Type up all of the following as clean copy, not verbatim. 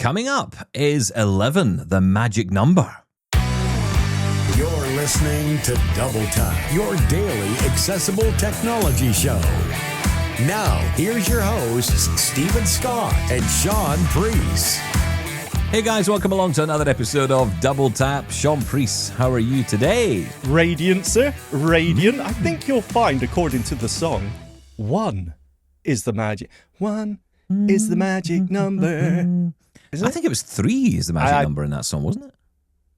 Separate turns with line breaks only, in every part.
Coming up is 11, the magic number.
You're listening to Double Tap, your daily accessible technology show. Now, here's your hosts, Stephen Scott and Shaun Priest.
Hey guys, welcome along to another episode of Double Tap. Shaun Priest, how are you today?
Radiant, sir. Radiant. I think you'll find, according to the song, 1 is the magic. 1 is the magic number. Isn't
I think it was 3 is the magic number in that song, wasn't it?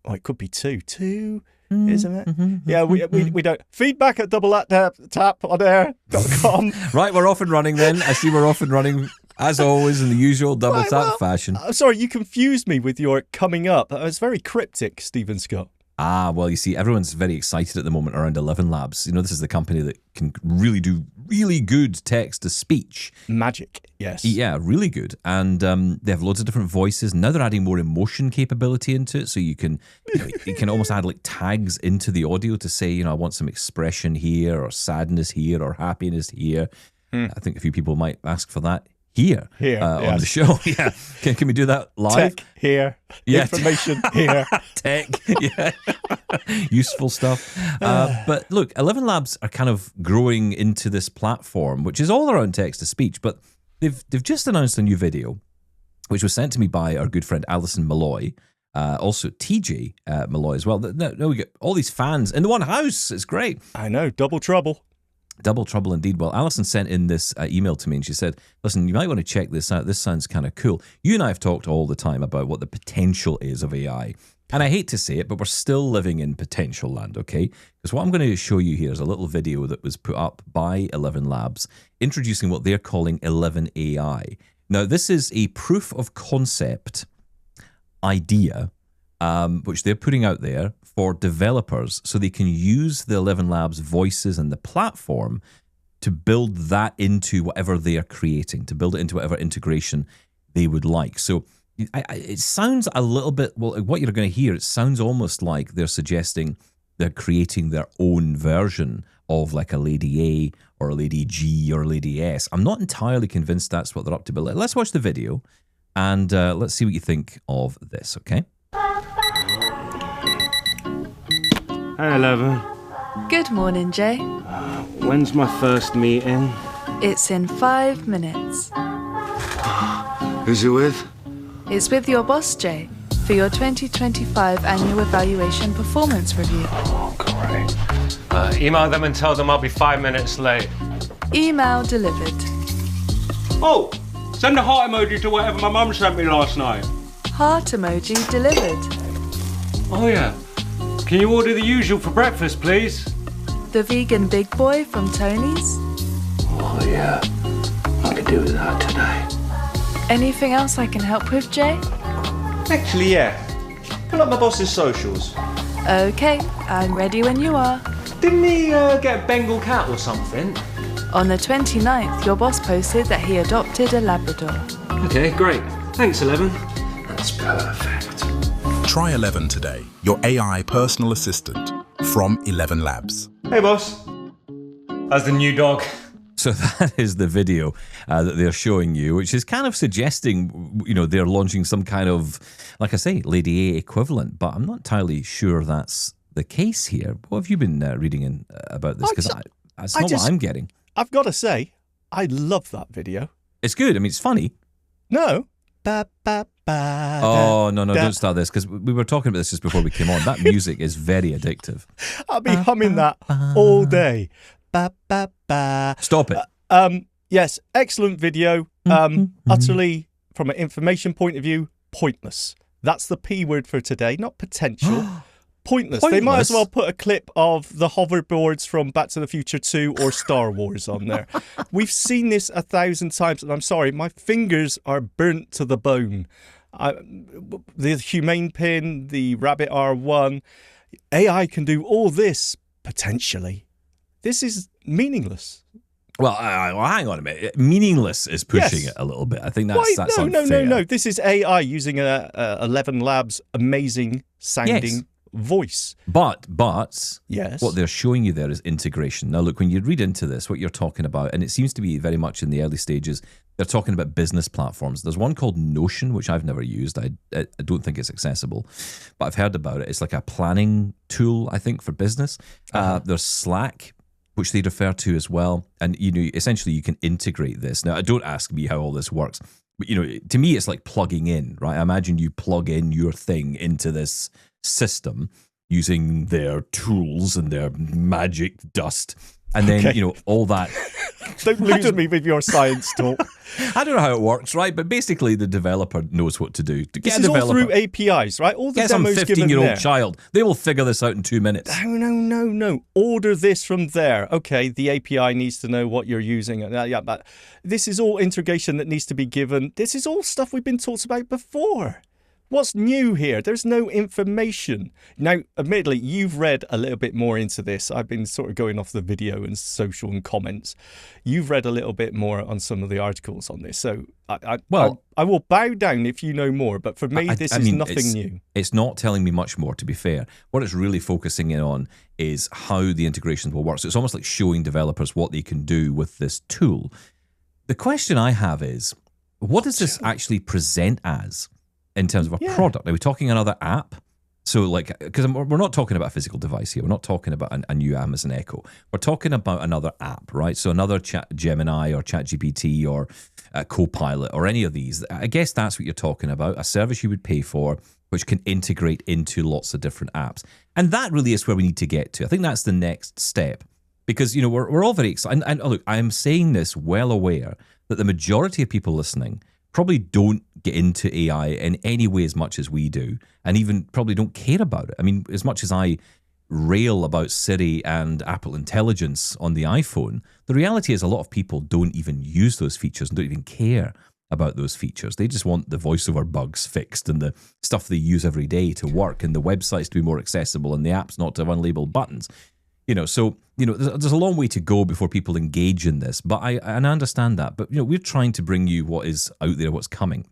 Oh, it could be 2. 2 isn't it? Yeah, we don't. Feedback at doubletap.com.
Right, we're off and running then. I see we're off and running, as always, in the usual Double Tap fashion.
Sorry, you confused me with your coming up. It was very cryptic, Stephen Scott.
Well, you see, everyone's very excited at the moment around ElevenLabs. You know, this is the company that can really do really good text-to-speech.
Magic, yes.
Yeah, really good. And they have loads of different voices. Now they're adding more emotion capability into it, so you can almost add like tags into the audio to say, I want some expression here, or sadness here, or happiness here. I think a few people might ask for that. Here yes. On the show. Yeah. Can we do that live?
Tech here. Yeah. Information here.
Tech. Yeah. Useful stuff. But look, ElevenLabs are kind of growing into this platform, which is all around text-to-speech, but they've just announced a new video, which was sent to me by our good friend Alison Malloy, also TJ Malloy as well. No, we get all these fans in the one house. It's great.
I know. Double trouble.
Double trouble indeed. Well, Alison sent in this email to me and she said, listen, you might want to check this out. This sounds kind of cool. You and I have talked all the time about what the potential is of AI. And I hate to say it, but we're still living in potential land, okay? Because what I'm going to show you here is a little video that was put up by ElevenLabs introducing what they're calling 11AI. Now, this is a proof of concept idea, which they're putting out there for developers so they can use the ElevenLabs voices and the platform to build that into whatever they are creating, to build it into whatever integration they would like. So it sounds a little bit, well, what you're going to hear, it sounds almost like they're suggesting they're creating their own version of like a Lady A or a Lady G or a Lady S. I'm not entirely convinced that's what they're up to, but let's watch the video and let's see what you think of this, okay?
Hi, Eleven.
Good morning, Jay.
When's my first meeting?
It's in 5 minutes.
Who's it with?
It's with your boss, Jay, for your 2025 annual evaluation performance review.
Oh, great. Email them and tell them I'll be 5 minutes late.
Email delivered.
Oh, send a heart emoji to whatever my mum sent me last night.
Heart emoji delivered.
Oh, yeah. Can you order the usual for breakfast, please?
The vegan big boy from Tony's.
Oh, yeah. I could do with that today.
Anything else I can help with, Jay?
Actually, yeah. Pull up my boss's socials.
Okay, I'm ready when you are.
Didn't he get a Bengal cat or something?
On the 29th, your boss posted that he adopted a Labrador.
Okay, great. Thanks, Eleven. That's perfect.
Try 11 today, your AI personal assistant from ElevenLabs.
Hey, boss. How's the new dog?
So that is the video that they're showing you, which is kind of suggesting, they're launching some kind of, like I say, Lady A equivalent, but I'm not entirely sure that's the case here. What have you been reading about this? Because that's not what I'm getting.
I've got to say, I love that video.
It's good. I mean, it's funny.
No.
No, don't start this, because we were talking about this just before we came on. That music is very addictive.
I'll be humming that all day.
Stop it.
Yes, excellent video. Utterly, from an information point of view, pointless. That's the P word for today, not potential. Pointless. They might as well put a clip of the hoverboards from Back to the Future 2 or Star Wars on there. We've seen this 1,000 times, and I'm sorry, my fingers are burnt to the bone. The Humane Pin, the Rabbit R1, AI can do all this, potentially. This is meaningless.
Well, hang on a minute. Meaningless is pushing it a little bit. I think that's unfair.
No. This is AI using a ElevenLabs amazing sounding voice.
But
Yes.
what they're showing you there is integration. Now, look, when you read into this, what you're talking about, and it seems to be very much in the early stages, they're talking about business platforms. There's one called Notion, which I've never used. I don't think it's accessible, but I've heard about it. It's like a planning tool, I think, for business. There's Slack, which they refer to as well. And, essentially you can integrate this. Now, don't ask me how all this works, but, to me, it's like plugging in, right? I imagine you plug in your thing into this system using their tools and their magic dust. And then, all that.
Don't lose me with your science talk.
I don't know how it works, right? But basically, the developer knows what to do.
This is all through APIs, right? All the
get some
demos given
15-year-old
there.
child. They will figure this out in 2 minutes.
No. Order this from there. Okay, the API needs to know what you're using. Yeah, but this is all integration that needs to be given. This is all stuff we've been talked about before. What's new here? There's no information. Now, admittedly, you've read a little bit more into this. I've been sort of going off the video and social and comments. You've read a little bit more on some of the articles on this. So I will bow down if you know more. But for me, this is nothing new.
It's not telling me much more, to be fair. What it's really focusing in on is how the integrations will work. So it's almost like showing developers what they can do with this tool. The question I have is, what does this actually present as? In terms of a product, are we talking another app? So, because we're not talking about a physical device here. We're not talking about a new Amazon Echo. We're talking about another app, right? So another Gemini or ChatGPT or Copilot or any of these. I guess that's what you're talking about. A service you would pay for, which can integrate into lots of different apps. And that really is where we need to get to. I think that's the next step. Because, we're all very excited. And look, I am saying this well aware that the majority of people listening probably don't get into AI in any way as much as we do, and even probably don't care about it. I mean, as much as I rail about Siri and Apple Intelligence on the iPhone, the reality is a lot of people don't even use those features and don't even care about those features. They just want the voiceover bugs fixed and the stuff they use every day to work and the websites to be more accessible and the apps not to have unlabeled buttons. So there's a long way to go before people engage in this, but I understand that. But, we're trying to bring you what is out there, what's coming.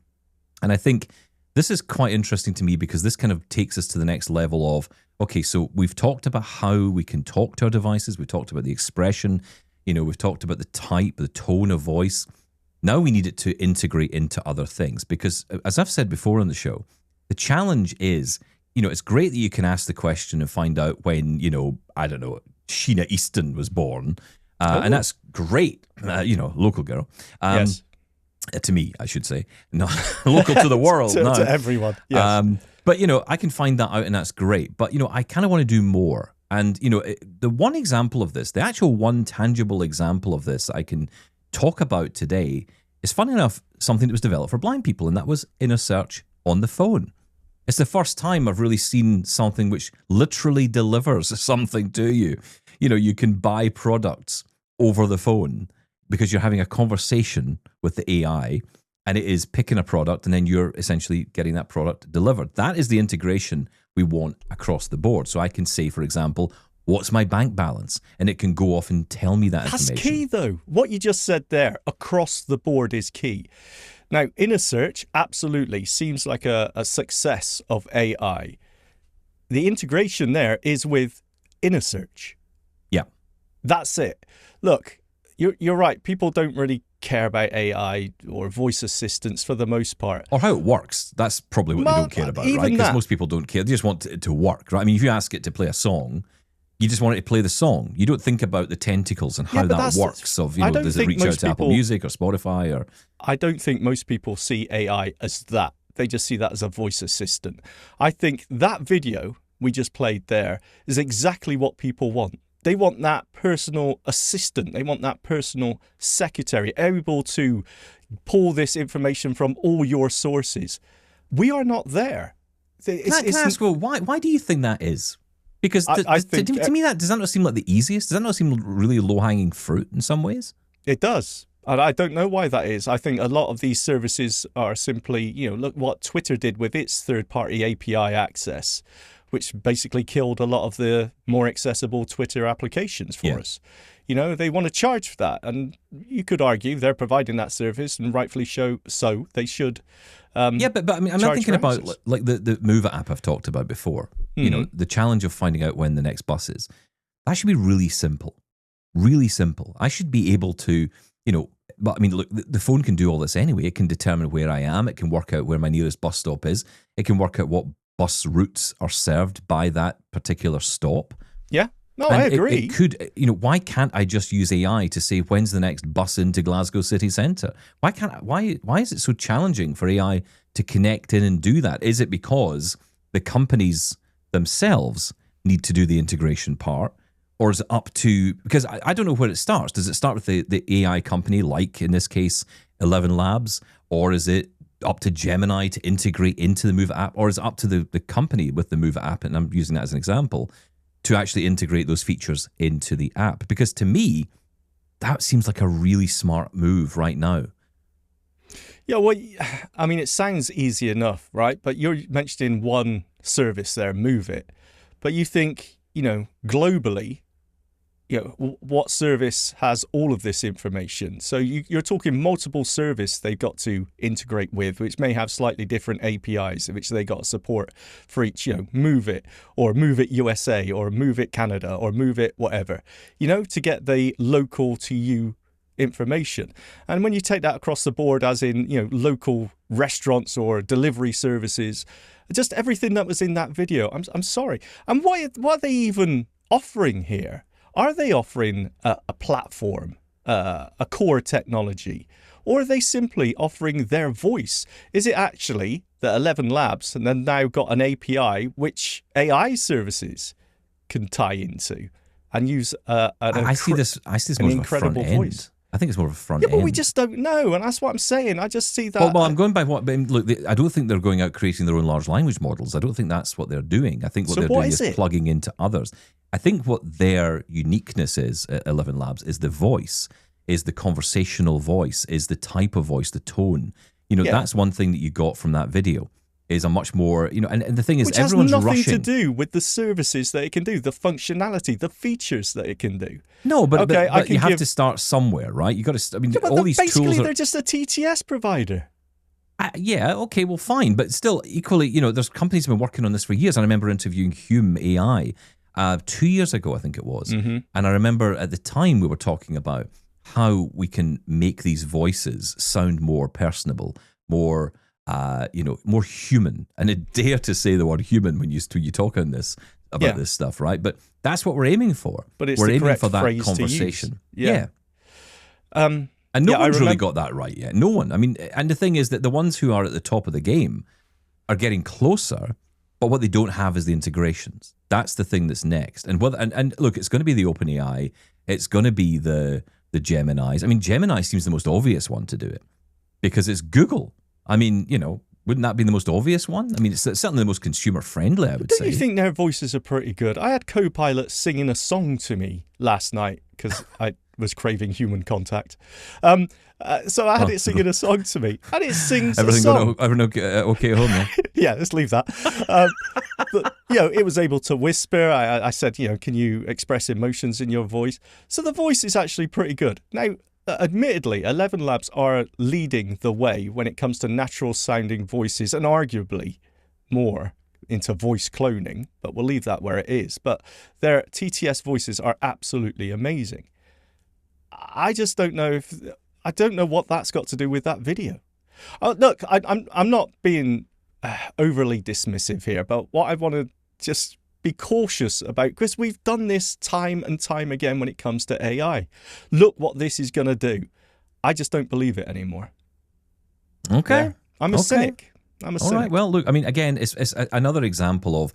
And I think this is quite interesting to me because this kind of takes us to the next level of, okay, so we've talked about how we can talk to our devices. We've talked about the expression, we've talked about the type, the tone of voice. Now we need it to integrate into other things because, as I've said before on the show, the challenge is, it's great that you can ask the question and find out when, I don't know, Sheena Easton was born. And that's great, local girl.
Yes.
To me, I should say. Not local to the world.
to everyone, yes.
But, I can find that out and that's great. But, I kind of want to do more. And, the one example of this, the actual one tangible example of this I can talk about today is, funny enough, something that was developed for blind people, and that was Inner Search on the phone. It's the first time I've really seen something which literally delivers something to you. You can buy products over the phone because you're having a conversation with the AI and it is picking a product and then you're essentially getting that product delivered. That is the integration we want across the board. So I can say, for example, what's my bank balance? And it can go off and tell me that information.
That's key, though. What you just said there, across the board, is key. Now, Inner Search absolutely seems like a success of AI. The integration there is with Inner Search.
Yeah.
That's it. Look, you're right. People don't really care about AI or voice assistants for the most part.
Or how it works. That's probably what they don't care about, right? Because most people don't care. They just want it to work, right? I mean, if you ask it to play a song, you just want it to play the song. You don't think about the tentacles and how that works. Does it reach out to Apple Music or Spotify? Or
I don't think most people see AI as that. They just see that as a voice assistant. I think that video we just played there is exactly what people want. They want that personal assistant. They want that personal secretary, able to pull this information from all your sources. We are not there.
Can I ask, well, why do you think that is? Because to me, does that not seem like the easiest? Does that not seem really low-hanging fruit in some ways?
It does. And I don't know why that is. I think a lot of these services are simply, look what Twitter did with its third-party API access, which basically killed a lot of the more accessible Twitter applications for us. You know, they want to charge for that. And you could argue they're providing that service, and rightfully so they should.
Yeah, but I mean, I'm not thinking about like the Move app I've talked about before. You know, the challenge of finding out when the next bus is. That should be really simple. Really simple. I should be able to, you know, but I mean, look, the phone can do all this anyway. It can determine where I am. It can work out where my nearest bus stop is. It can work out what bus routes are served by that particular stop.
Yeah. No,
And
I agree.
It could, you know, why can't I just use AI to say when's the next bus into Glasgow city centre? Why is it so challenging for AI to connect in and do that? Is it because the companies themselves need to do the integration part? Or is it up to, because I don't know where it starts. Does it start with the AI company, like in this case, ElevenLabs? Or is it up to Gemini to integrate into the Move app? Or is it up to the company with the Move app, and I'm using that as an example, to actually integrate those features into the app? Because to me, that seems like a really smart move right now.
Yeah, well, I mean, it sounds easy enough, right? But you're mentioning one service there, Move It. But you think, you know, globally, you know, what service has all of this information? So you're talking multiple service they've got to integrate with, which may have slightly different APIs, which they got support for each, you know, Move It or Move It USA or Move It Canada or Move It whatever, you know, to get the local to you information. And when you take that across the board, as in, you know, local restaurants or delivery services, just everything that was in that video, I'm sorry. And what are they even offering here? Are they offering a platform, a core technology, or are they simply offering their voice? Is it actually that ElevenLabs and then now got an API which AI services can tie into and use
I see this more
incredible
of a front
voice?
end. I think it's more of a front
Yeah, but
end.
we just don't know, and that's what I'm saying. I just see that.
Well, I'm going by what. Look, I don't think they're going out creating their own large language models. I don't think that's what they're doing. I think what
So
they're
what
doing
is
is
it?
plugging into others. I think what their uniqueness is at ElevenLabs is the voice, is the conversational voice, is the type of voice, the tone. You know,
Yeah.
that's one thing that you got from that video. Is a much more, you know, and the thing is,
Which has
everyone's
nothing
rushing.
to do with the services that it can do, the functionality, the features that it can do.
No, but,
Okay, I
but
can
you have
give-
to start somewhere, right? You got to. I mean,
Yeah, but
all these
basically,
tools are.
they're just a TTS provider.
Yeah, okay, well, fine. But still, equally, you know, there's companies have been working on this for years. I remember interviewing Hume AI 2 years ago, I think it was. And I remember at the time we were talking about how we can make these voices sound more personable, more, you know, more human. And I dare to say the word human when you talk on this, about this stuff, right? But that's what we're aiming for.
But it's
we're
the
aiming
correct
for that
phrase to use.
conversation.
Yeah.
And no
Yeah, I
one's really
remember-
got that right yet. No one. I mean, and the thing is that the ones who are at the top of the game are getting closer, but what they don't have is the integrations. That's the thing that's next. And look, it's going to be the OpenAI. It's going to be the Geminis. I mean, Gemini seems the most obvious one to do it because it's Google. I mean, you know, wouldn't that be the most obvious one? I mean, it's certainly the most consumer friendly, I would
Don't
say.
you think their voices are pretty good? I had Copilot singing a song to me last night because I was craving human contact. So I had it singing a song to me, and it sings
Everything
a song.
going okay at home, yeah?
Yeah, let's leave that. But, you know, it was able to whisper. I said, you know, can you express emotions in your voice? So the voice is actually pretty good. Now, admittedly, ElevenLabs are leading the way when it comes to natural sounding voices, and arguably more into voice cloning, but we'll leave that where it is. But their TTS voices are absolutely amazing. I just don't know I don't know what that's got to do with that video. Look, I'm not being overly dismissive here, but what I want to just be cautious about, because we've done this time and time again when it comes to AI. Look what this is going to do. I just don't believe it anymore.
Okay.
Yeah. I'm a
Okay.
cynic. I'm a
All
cynic.
right. Well, look, I mean, again, it's another example of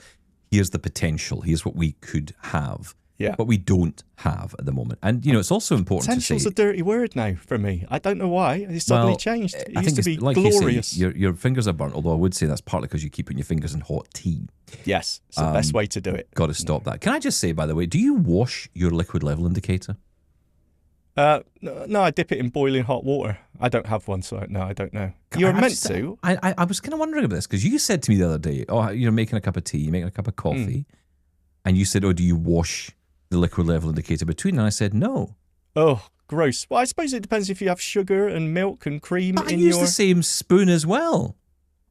here's the potential. Here's what we could have.
Yeah.
But we don't have at the moment. And, you know, it's also important to
Potential's
say...
a dirty word now for me. I don't know why. It's suddenly
well,
changed. It
I
used
think
to be
it's, like
glorious.
you say, your fingers are burnt, although I would say that's partly because you keep putting your fingers in hot tea.
Yes, it's the best way to do it.
Got to stop that. Can I just say, by the way, do you wash your liquid level indicator?
No, I dip it in boiling hot water. I don't have one, so no, I don't know. You're meant to.
I was kind of wondering about this because you said to me the other day, oh, you're making a cup of tea, you're making a cup of coffee, and you said, oh, do you wash the liquid level indicator between? And I said, no.
Oh, gross. Well, I suppose it depends if you have sugar and milk and cream
But I
in
use
your...
the same spoon as well.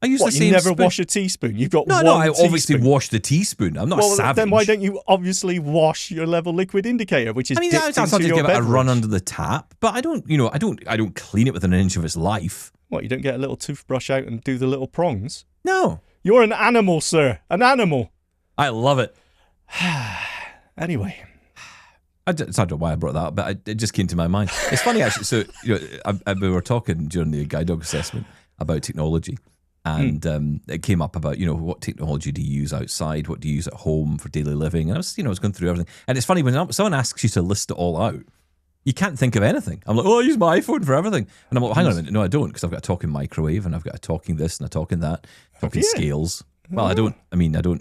I use
What,
the same
you never
spoon.
wash a teaspoon? You've got
No,
one
I
teaspoon.
obviously wash the teaspoon. I'm not a
Well,
savage.
then why don't you obviously wash your level liquid indicator, which is
I mean,
dipped
I
into
just
your
give it a run
beverage?
under the tap, but I don't clean it within an inch of its life.
What, you don't get a little toothbrush out and do the little prongs?
No,
You're an animal, sir. An animal.
I love it.
Anyway.
I don't know why I brought that up, but it just came to my mind. It's funny, actually. So, we were talking during the guide dog assessment about technology, and it came up about, what technology do you use outside? What do you use at home for daily living? And I was going through everything. And it's funny, when someone asks you to list it all out, you can't think of anything. I'm like, I use my iPhone for everything. And I'm like, hang on a minute. No, I don't, because I've got a talking microwave, and I've got a talking this and a talking that, talking scales. Well, I don't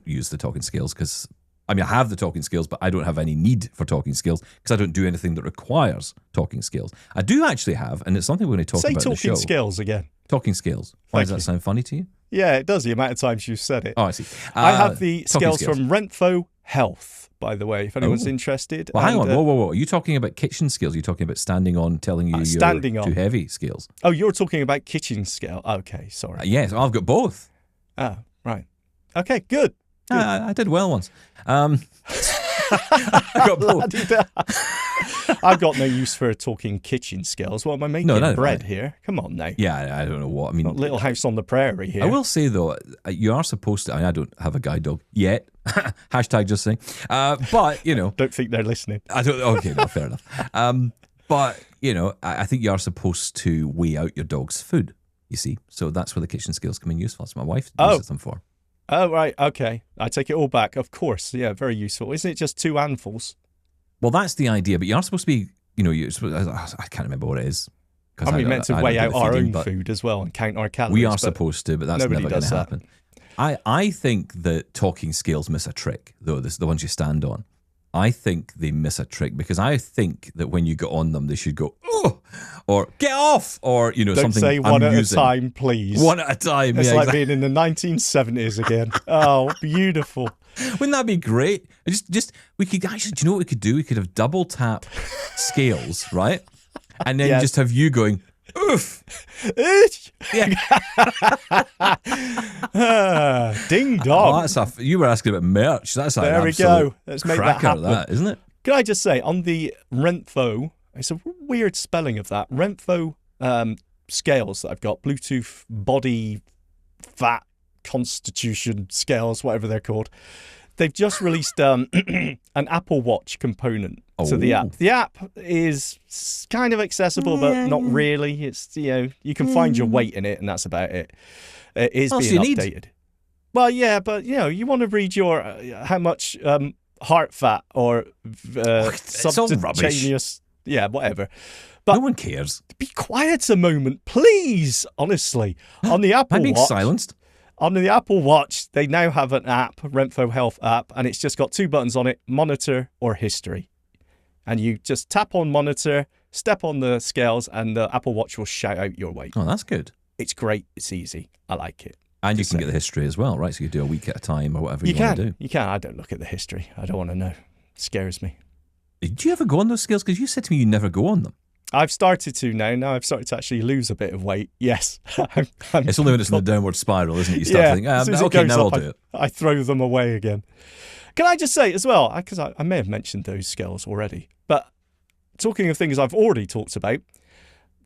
use the talking scales because... I have the talking scales, but I don't have any need for talking scales because I don't do anything that requires talking scales. I do actually have, and it's something we're going to talk
Say
about in the show.
talking scales again.
Talking scales. Why does
Thank
that
you.
sound funny to you?
Yeah, it does, the amount of times you've said it.
Oh, I see.
I have the
talking
scales from Renfo Health, by the way, if anyone's interested.
Well, hang
And,
on. Whoa. Are you talking about kitchen scales? Are you talking about standing on, telling you
standing
you're
on.
too heavy scales?
Oh, you're talking about kitchen scale. Okay, sorry.
Yes, I've got both.
Oh, right. Okay, good.
I did well once. I got both.
I've got no use for talking kitchen scales. What am I making?
No,
bread
right.
here? Come on now.
Yeah, I don't know what. I mean,
Not Little House on the Prairie here.
I will say, though, you are supposed to... I don't have a guide dog yet. Hashtag just saying. But,
Don't think they're listening.
I don't... Okay, no, fair enough. But, I think you are supposed to weigh out your dog's food, you see. So that's where the kitchen scales come in useful. That's what my wife uses them for.
Oh, right. Okay. I take it all back. Of course. Yeah, very useful. Isn't it just 2 handfuls?
Well, that's the idea. But you are supposed to be... I can't remember what it is.
We meant to weigh out our own food as well and count our calories.
We are supposed to, but that's never going to happen. I think that talking scales miss a trick, though. The ones you stand on. I think they miss a trick because I think that when you get on them, they should go, oh, or get off, or,
Don't
something
say one
amusing.
at a time, please.
One at a time.
It's
yeah,
like
exactly.
being in the 1970s again. Oh, beautiful.
Wouldn't that be great? We could actually, do you know what we could do? We could have double tap scales, right? And then just have you going, oof. Yeah.
Ding dong.
You were asking about merch. That's
There we go. Let's make that
cracker,
happen.
isn't it?
Can I just say, on the Renfo, it's a weird spelling of that, Renfo scales that I've got, Bluetooth body fat constitution scales, whatever they're called. They've just released an Apple Watch component to the app. The app is kind of accessible, but not really. It's, you can find your weight in it, and that's about it. It is being updated. Well, yeah, but, you want to read your how much heart fat or subcutaneous, whatever. But
no one cares.
Be quiet a moment, please. Honestly, on the Apple
I'm being
Watch,
silenced.
On the Apple Watch, they now have an app, Renfo Health app, and it's just got 2 buttons on it: monitor or history. And you just tap on monitor, step on the scales, and the Apple Watch will shout out your weight.
Oh, that's good.
It's great. It's easy. I like it.
And you can get the history as well, right? So you do a week at a time or whatever you want to do.
You can. I don't look at the history. I don't want to know. It scares me.
Do you ever go on those scales? Because you said to me you never go on them.
I've started to now. Now I've started to actually lose a bit of weight. Yes.
It's only when it's in the downward spiral, isn't it? You start thinking, okay, now I'll do it.
I throw them away again. Can I just say as well, because I may have mentioned those scales already, but talking of things I've already talked about,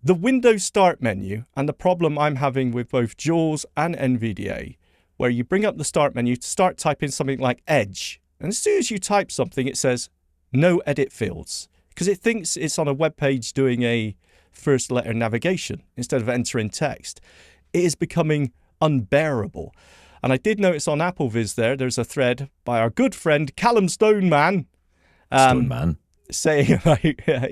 the Windows Start menu and the problem I'm having with both JAWS and NVDA, where you bring up the Start menu to start typing something like Edge, and as soon as you type something, it says no edit fields, because it thinks it's on a web page doing a first letter navigation instead of entering text. It is becoming unbearable. And I did notice on AppleVis there's a thread by our good friend Callum Stoneman.
Stoneman.
Saying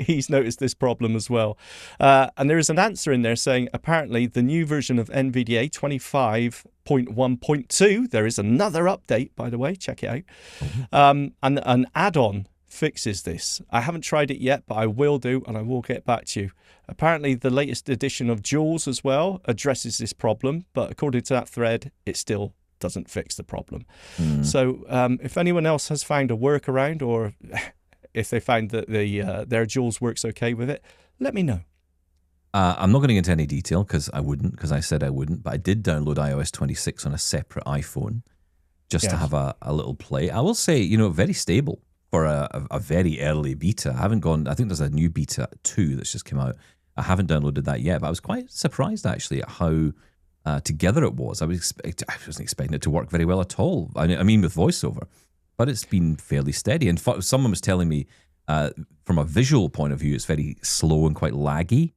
he's noticed this problem as well. And there is an answer in there saying apparently the new version of NVDA 25.1.2, there is another update, by the way, check it out. And an add-on fixes this. I haven't tried it yet, but I will do, and I will get back to you. Apparently the latest edition of JAWS as well addresses this problem, but according to that thread, it still doesn't fix the problem. So if anyone else has found a workaround or if they find that their Jules works okay with it, let me know.
I'm not going to get into any detail because I said I wouldn't, but I did download iOS 26 on a separate iPhone just to have a little play. I will say, very stable for a very early beta. I think there's a new beta 2 that's just come out. I haven't downloaded that yet, but I was quite surprised actually at how together it was. I wasn't expecting it to work very well at all. I mean, with voiceover, but it's been fairly steady. And someone was telling me from a visual point of view, it's very slow and quite laggy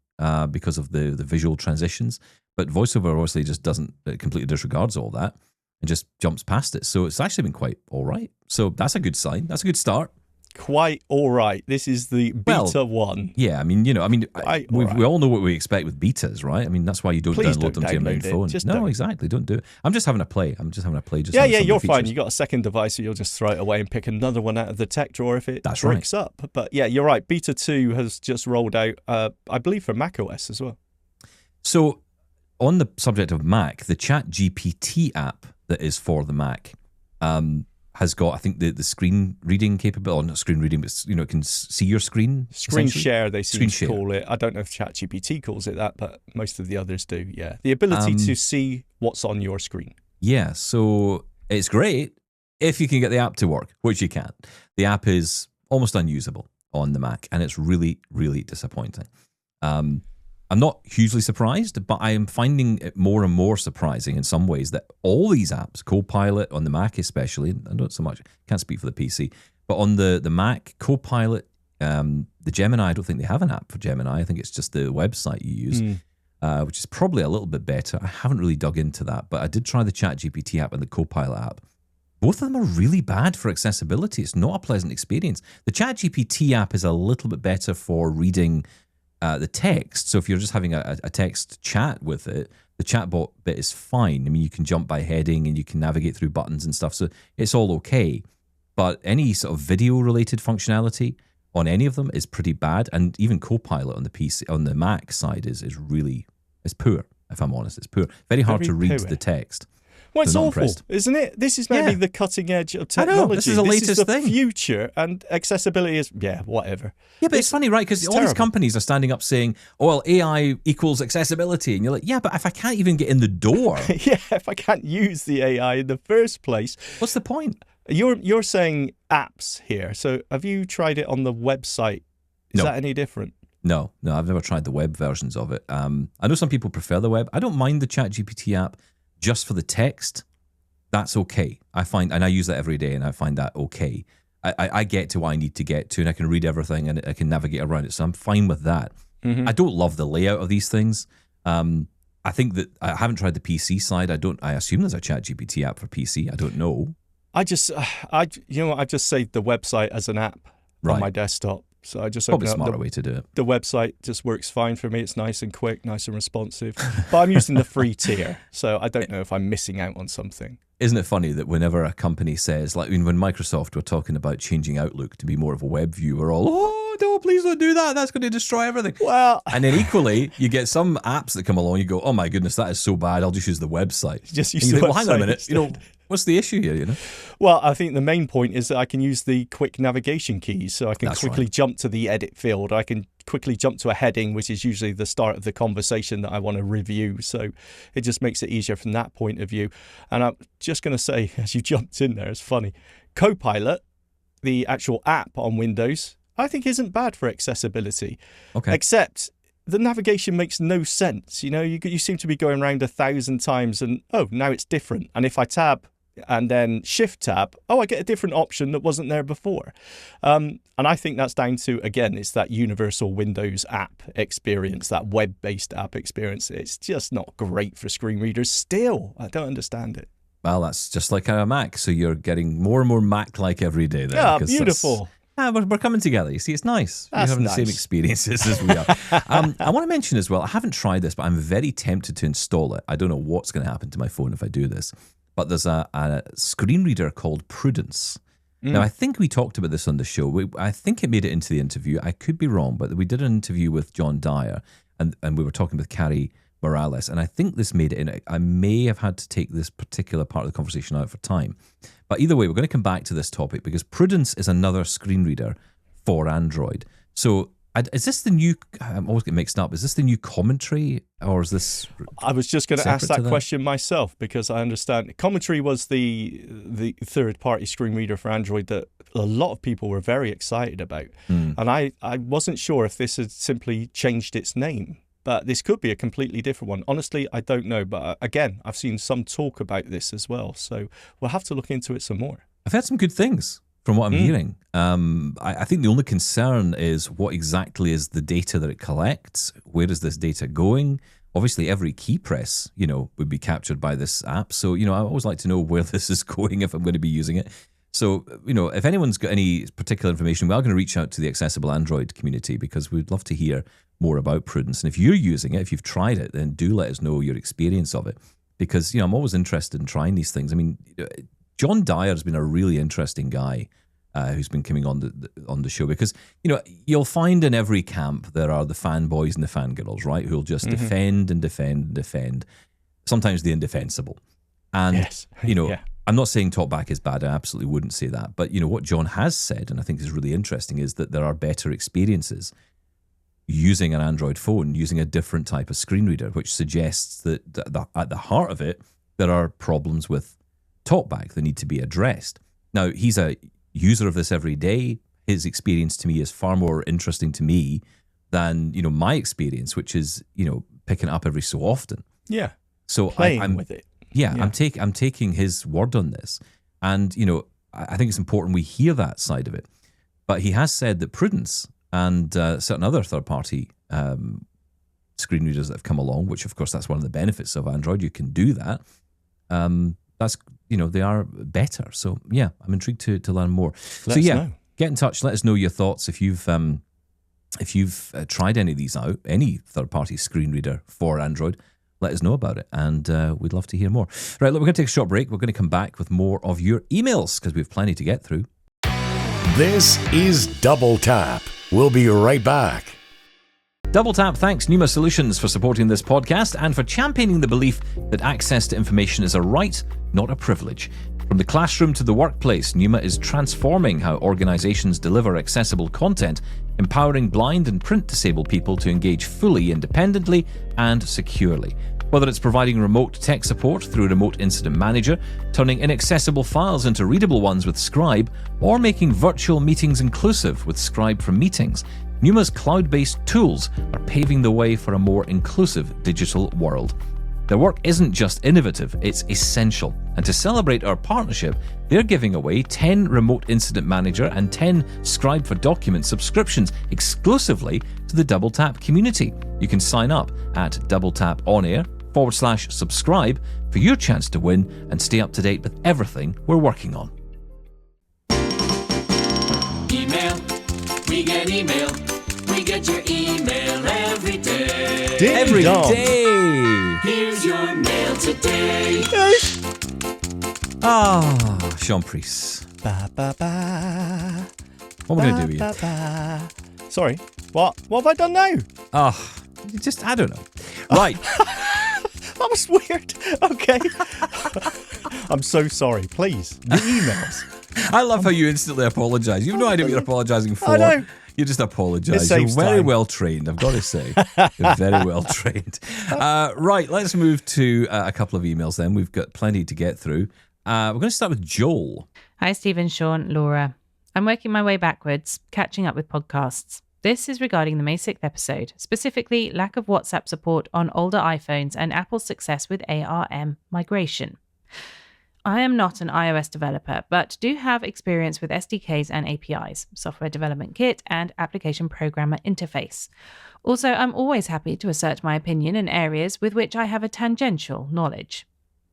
because of the visual transitions. But voiceover obviously just it completely disregards all that and just jumps past it. So it's actually been quite all right. So that's a good sign. That's a good start.
Quite all right. This is the beta 1.
Yeah, we all know what we expect with betas, right? I mean, that's why you don't download them to your main phone. Exactly. Don't do it. I'm just having a play.
Yeah, you're fine. You got a second device, so you'll just throw it away and pick another one out of the tech drawer if it breaks up. But yeah, you're right. Beta 2 has just rolled out, I believe, for macOS as well.
So on the subject of Mac, the ChatGPT app that is for the Mac, has got, I think, the screen reading capability, or not screen reading, but it can see your screen.
Screen share, they seem to call it. I don't know if ChatGPT calls it that, but most of the others do, yeah. The ability to see what's on your screen.
Yeah, so it's great if you can get the app to work, which you can't. The app is almost unusable on the Mac, and it's really, really disappointing. I'm not hugely surprised, but I am finding it more and more surprising in some ways that all these apps, Copilot on the Mac especially, I don't so much, can't speak for the PC, but on the Mac, Copilot, the Gemini, I don't think they have an app for Gemini. I think it's just the website you use, which is probably a little bit better. I haven't really dug into that, but I did try the ChatGPT app and the Copilot app. Both of them are really bad for accessibility. It's not a pleasant experience. The ChatGPT app is a little bit better for reading the text. So if you're just having a text chat with it, the chatbot bit is fine. I mean, you can jump by heading and you can navigate through buttons and stuff. So it's all okay. But any sort of video related functionality on any of them is pretty bad. And even Copilot on the PC, on the Mac side is poor, if I'm honest. It's poor. Very hard to read the text.
Well, it's awful, isn't it? This is maybe the cutting edge of technology.
I know, this is the latest thing.
Future, and accessibility is, whatever.
Yeah, but it's funny, right? Because all these companies are standing up saying, oh, well, AI equals accessibility. And you're like, yeah, but if I can't even get in the door.
If I can't use the AI in the first place.
What's the point?
You're saying apps here. So have you tried it on the website? Is that any different?
No, I've never tried the web versions of it. I know some people prefer the web. I don't mind the ChatGPT app. Just for the text, that's okay. I find, and I use that every day, and I find that okay. I get to what I need to get to, and I can read everything, and I can navigate around it, so I'm fine with that. I don't love the layout of these things. I think that I haven't tried the PC side. I assume there's a ChatGPT app for PC. I don't know.
I just saved the website as an app on my desktop. So I just
probably a smarter way to do it.
The website just works fine for me. It's nice and quick, nice and responsive. But I'm using the free tier, so I don't know if I'm missing out on something.
Isn't it funny that whenever a company says, like when Microsoft were talking about changing Outlook to be more of a web view, we're all, oh, no, please don't do that. That's going to destroy everything.
Well,
and then equally, you get some apps that come along, you go, oh my goodness, that is so bad. I'll just use the website.
Just use the website.
Well, hang on a minute. What's the issue here,
Well, I think the main point is that I can use the quick navigation keys, so I can quickly jump to the edit field. I can quickly jump to a heading, which is usually the start of the conversation that I want to review. So it just makes it easier from that point of view. And I'm just going to say, as you jumped in there, it's funny. Copilot, the actual app on Windows, I think isn't bad for accessibility.
Okay.
Except the navigation makes no sense. You seem to be going around 1,000 times and, now it's different. And if I tab and then shift tab, I get a different option that wasn't there before. And I think that's down to, again, it's that universal Windows app experience, that web-based app experience. It's just not great for screen readers still. I don't understand it.
Well, that's just like a Mac. So you're getting more and more Mac-like every day there.
Yeah, beautiful.
We're coming together. You see, it's nice. We're having the same experiences as we are. I want to mention as well, I haven't tried this, but I'm very tempted to install it. I don't know what's going to happen to my phone if I do this. But there's a screen reader called Prudence. Now, I think we talked about this on the show. I think it made it into the interview. I could be wrong, but we did an interview with John Dyer, and we were talking with Carrie Morales, and I think this made it in. I may have had to take this particular part of the conversation out for time. But either way, we're going to come back to this topic because Prudence is another screen reader for Android. So is this the new, I'm always getting mixed up, is this the new commentary, or is this
I was just going to ask
separate
that
to
question myself, because I understand commentary was the third-party screen reader for Android that a lot of people were very excited about. And I wasn't sure if this had simply changed its name, but this could be a completely different one. Honestly, I don't know. But again, I've seen some talk about this as well. So we'll have to look into it some more.
I've heard some good things from what I'm hearing. I think the only concern is what exactly is the data that it collects? Where is this data going? Obviously, every key press, would be captured by this app. So, I always like to know where this is going if I'm going to be using it. So, if anyone's got any particular information, we are going to reach out to the Accessible Android community, because we'd love to hear more about Prudence. And if you're using it, if you've tried it, then do let us know your experience of it. Because, I'm always interested in trying these things. I mean, John Dyer has been a really interesting guy who's been coming on the show, because, you'll find in every camp there are the fanboys and the fangirls, right, who'll just defend and defend and defend, sometimes the indefensible. And,
Yes.
I'm not saying TalkBack is bad. I absolutely wouldn't say that. But, what John has said, and I think is really interesting, is that there are better experiences using an Android phone, using a different type of screen reader, which suggests that at the heart of it, there are problems with TalkBack that need to be addressed. Now, he's a user of this every day. His experience to me is far more interesting to me than, my experience, which is, picking it up every so often.
Yeah.
So
I'm with it.
Yeah, I'm taking his word on this. And, I think it's important we hear that side of it. But he has said that Prudence and certain other third-party screen readers that have come along, which, of course, that's one of the benefits of Android. You can do that. That's, they are better. So, yeah, I'm intrigued to learn more.
Let us know.
Get in touch. Let us know your thoughts if you've tried any of these out, any third-party screen reader for Android. Let us know about it, and we'd love to hear more. Right, look, we're going to take a short break. We're going to come back with more of your emails, because we have plenty to get through.
This is Double Tap. We'll be right back.
Double Tap thanks Pneuma Solutions for supporting this podcast and for championing the belief that access to information is a right, not a privilege. From the classroom to the workplace, Pneuma is transforming how organizations deliver accessible content, empowering blind and print-disabled people to engage fully, independently, and securely. Whether it's providing remote tech support through Remote Incident Manager, turning inaccessible files into readable ones with Scribe, or making virtual meetings inclusive with Scribe for Meetings, Pneuma's cloud-based tools are paving the way for a more inclusive digital world. Their work isn't just innovative, it's essential. And to celebrate our partnership, they're giving away 10 Remote Incident Manager and 10 Scribe for Document subscriptions exclusively to the Double Tap community. You can sign up at doubletaponair.com/subscribe for your chance to win and stay up to date with everything we're working on.
Email, we get email. We get your email every day.
Every day.
Here's your mail today.
Shaun Priest.
Ba, ba, ba.
What am I going to do with you?
Ba, ba. Sorry, what have I done now?
I don't know. Right.
That was weird. Okay. I'm so sorry. Please, the emails.
I love how you instantly apologise. You have no idea what you're apologising for.
I know.
You just apologise.
It
You're
saves
very
time.
well trained, I've got to say. You're very well trained. Right, let's move to a couple of emails then. We've got plenty to get through. We're going to start with Joel.
Hi, Stephen, Shaun, Laura. I'm working my way backwards, catching up with podcasts. This is regarding the May 6th episode, specifically lack of WhatsApp support on older iPhones and Apple's success with ARM migration. I am not an iOS developer, but do have experience with SDKs and APIs, software development kit, and application programmer interface. Also, I'm always happy to assert my opinion in areas with which I have a tangential knowledge.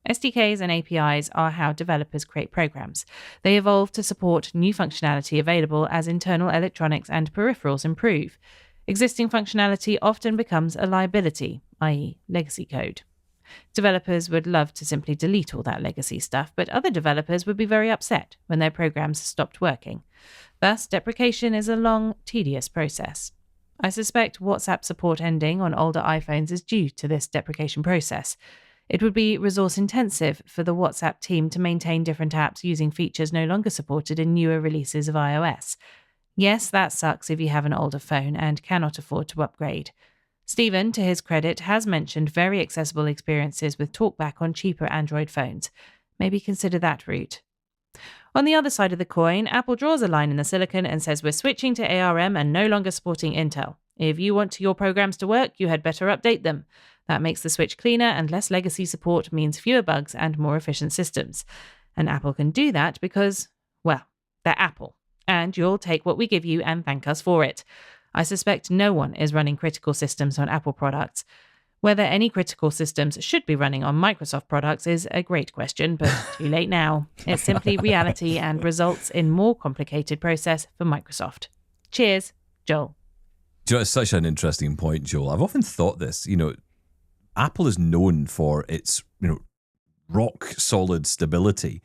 SDKs and APIs are how developers create programs. They evolve to support new functionality available as internal electronics and peripherals improve. Existing functionality often becomes a liability, i.e. legacy code. Developers would love to simply delete all that legacy stuff, but other developers would be very upset when their programs stopped working. Thus, deprecation is a long, tedious process. I suspect WhatsApp support ending on older iPhones is due to this deprecation process. It would be resource-intensive for the WhatsApp team to maintain different apps using features no longer supported in newer releases of iOS. Yes, that sucks if you have an older phone and cannot afford to upgrade. Stephen, to his credit, has mentioned very accessible experiences with TalkBack on cheaper Android phones. Maybe consider that route. On the other side of the coin, Apple draws a line in the silicon and says we're switching to ARM and no longer supporting Intel. If you want your programs to work, you had better update them. That makes the switch cleaner, and less legacy support means fewer bugs and more efficient systems. And Apple can do that because, well, they're Apple. And you'll take what we give you and thank us for it. I suspect no one is running critical systems on Apple products. Whether any critical systems should be running on Microsoft products is a great question, but too late now. It's simply reality and results in more complicated process for Microsoft. Cheers, Joel.
Do you know, it's such an interesting point, Joel. I've often thought this, Apple is known for its, rock solid stability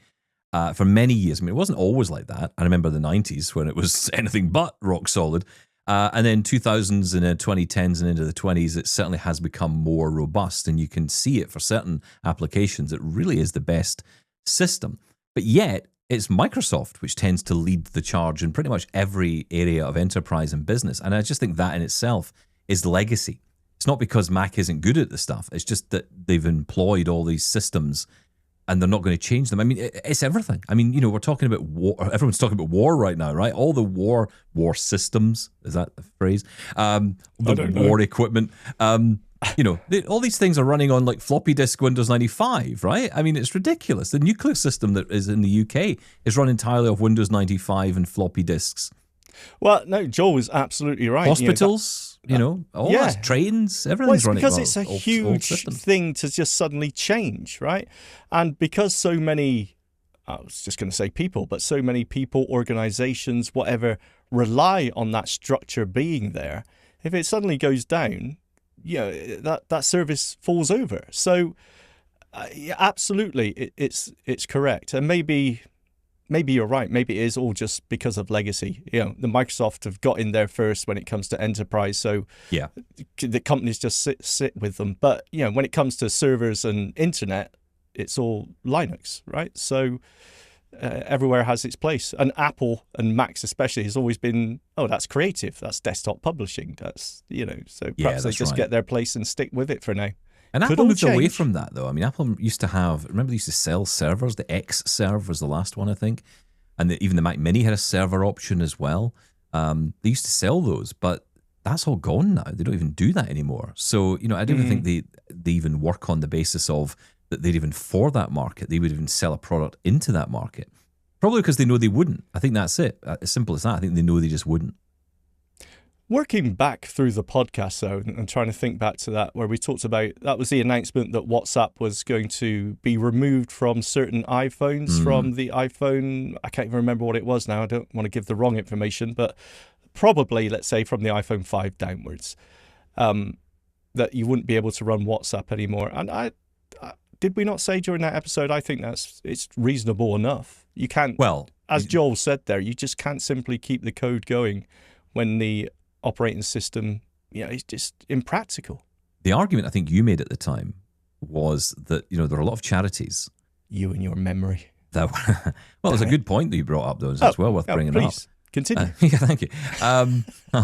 for many years. I mean, it wasn't always like that. I remember the 90s when it was anything but rock solid. And then 2000s and 2010s and into the 20s, it certainly has become more robust. And you can see it for certain applications. It really is the best system. But yet, it's Microsoft which tends to lead the charge in pretty much every area of enterprise and business. And I just think that in itself is legacy. It's not because Mac isn't good at the stuff. It's just that they've employed all these systems and they're not going to change them. I mean, it's everything. I mean, we're talking about war. Everyone's talking about war right now, right? All the war systems, is that a phrase? The war equipment. All these things are running on like floppy disk Windows 95, right? I mean, it's ridiculous. The nuclear system that is in the UK is run entirely off Windows 95 and floppy disks.
Well, no, Joel was absolutely right.
Hospitals, all those trains, everything's running.
Because it's a huge thing to just suddenly change, right? And because so many, I was just going to say people, but so many people, organizations, whatever, rely on that structure being there, if it suddenly goes down, that service falls over. So, absolutely, it's correct. And maybe you're right. Maybe it is all just because of legacy. The Microsoft have got in there first when it comes to enterprise. So the companies just sit with them. But, when it comes to servers and internet, it's all Linux, right? So everywhere has its place. And Apple and Macs especially has always been, that's creative. That's desktop publishing. That's, so perhaps they just get their place and stick with it for now.
And Apple moved away from that, though. I mean, Apple used to have, remember they used to sell servers? The X serve was the last one, I think. And even the Mac Mini had a server option as well. They used to sell those, but that's all gone now. They don't even do that anymore. So, I don't even think they even work on the basis of that they'd even for that market. They would even sell a product into that market. Probably because they know they wouldn't. I think that's it. As simple as that. I think they know they just wouldn't.
Working back through the podcast, though, and trying to think back to that, where we talked about, that was the announcement that WhatsApp was going to be removed from certain iPhones, from the iPhone, I can't even remember what it was now, I don't want to give the wrong information, but probably, let's say, from the iPhone 5 downwards, that you wouldn't be able to run WhatsApp anymore. And I did we not say during that episode, I think it's reasonable enough. You can't, as Joel said there, you just can't simply keep the code going when the operating system, it's just impractical.
The argument I think you made at the time was that, there are a lot of charities.
You and your memory.
Well, it's a good point that you brought up, though. So it's well worth bringing up.
Please, continue.
Thank you.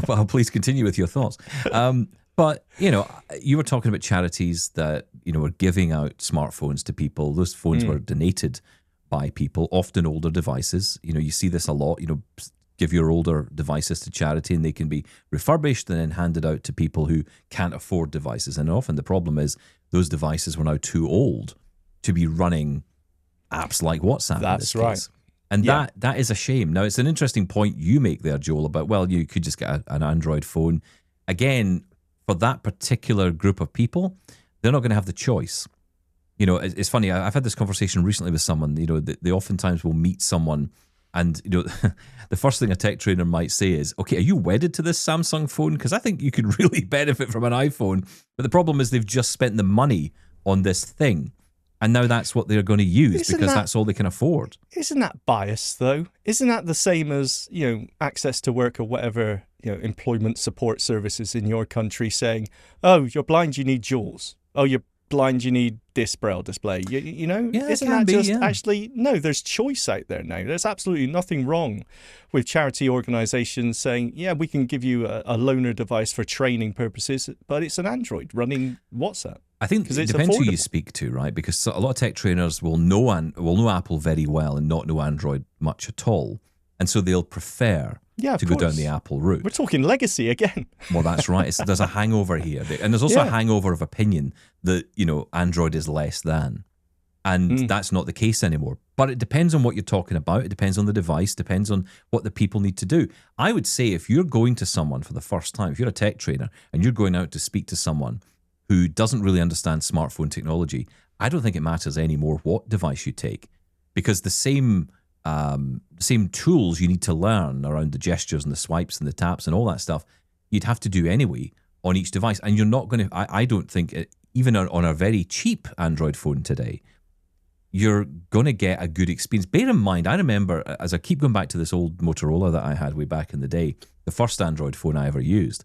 Well, please continue with your thoughts. But, you were talking about charities that, were giving out smartphones to people. Those phones were donated by people, often older devices. You see this a lot, give your older devices to charity and they can be refurbished and then handed out to people who can't afford devices. And often the problem is those devices were now too old to be running apps like WhatsApp.
That's right. Case.
And that is a shame. Now, it's an interesting point you make there, Joel, about, you could just get an Android phone. Again, for that particular group of people, they're not going to have the choice. It's funny. I've had this conversation recently with someone, they oftentimes will meet someone and, the first thing a tech trainer might say is, okay, are you wedded to this Samsung phone? Because I think you could really benefit from an iPhone. But the problem is they've just spent the money on this thing. And now that's what they're going to use because that's all they can afford.
Isn't that biased, though? Isn't that the same as, access to work or whatever, employment support services in your country saying, oh, you're blind, you need jewels. Oh, you're blind, you need this Braille display. You know,
Yeah,
isn't
it can
that
be,
just
yeah.
actually, no, there's choice out there now. There's absolutely nothing wrong with charity organizations saying, yeah, we can give you a loaner device for training purposes, but it's an Android running WhatsApp.
I think it
it's
depends who you
affordable.
speak to, right? Because a lot of tech trainers will know Apple very well and not know Android much at all, and so they'll prefer
Yeah,
to
of
go down
course.
the Apple route.
We're talking legacy again.
Well, that's right. There's a hangover here, and there's also a
Yeah.
hangover of opinion that Android is less than, and that's not the case anymore. But it depends on what you're talking about. It depends on the device. Depends on what the people need to do. I would say if you're going to someone for the first time, if you're a tech trainer and you're going out to speak to someone who doesn't really understand smartphone technology, I don't think it matters anymore what device you take, because the same tools you need to learn around the gestures and the swipes and the taps and all that stuff, you'd have to do anyway on each device. And you're not going to, I don't think, even on a very cheap Android phone today, you're going to get a good experience. Bear in mind, I remember, as I keep going back to this old Motorola that I had way back in the day, the first Android phone I ever used.